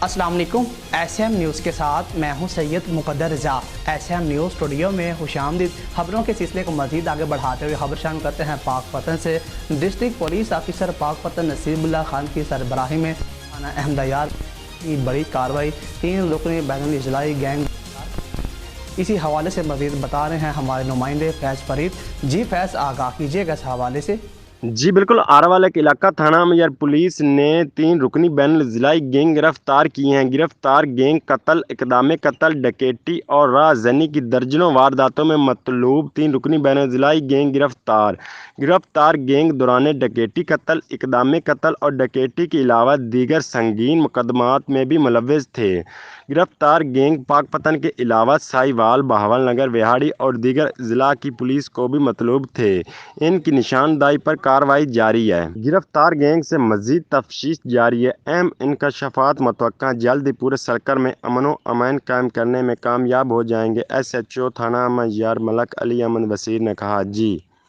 अस्सलाम वालेकुम। SM news के साथ मैं हूं सैयद मुक़द्दर रज़ा। SM न्यूज़ स्टूडियो में खुशामदीद। खबरों के सिलसिले को मज़ीद आगे बढ़ाते हुए खबर शामिल करते हैं पाकपतन से। District police officer Pakpattan Nasibullah Khan की सरबराही में थाना अहमदयार की बड़ी कार्रवाई, 3 रुकनी बैनुल अज़लाई गैंग। इसी हवाले से मज़ीद बता रहे हैं हमारे नुमाइंदे फैज़ फरीद। जी फैज़, आगाह कीजिएगा इस हवाले से। जी बिल्कुल। आरावाला के इलाका थाना अमजर पुलिस ने 3 रुकनी बैनुल-अज़लाई गैंग गिरफ्तार किए हैं। गिरफ्तार गैंग कत्ल, इक़दाम कत्ल, डकैती और राहज़नी की दर्जनों वारदातों में मतलूब 3 रुकनी बैनुल-अज़लाई गैंग गिरफ्तार गैंग दौरान डकैती, कत्ल, इक़दाम कत्ल और डकैती के अलावा दीगर संगीन मुकदमात में भी मुलव्वस थे। गिरफ्तार गैंग पाकपतन के अलावा साहिवाल, बहावलनगर, विहाड़ी और दीगर ज़िला की पुलिस को भी मतलूब थे। इनकी निशानदाही पर कार्रवाई जारी है। गिरफ्तार गैंग से मजीद तफ्तीश जारी है। अहम इंकशाफात मुतवक्का जल्द ही पूरे सर्कल में अमन व अमान कायम करने में कामयाब हो जाएंगे। SHO थाना अमजयार मलक अली अहमद वसीर ने कहा। जी।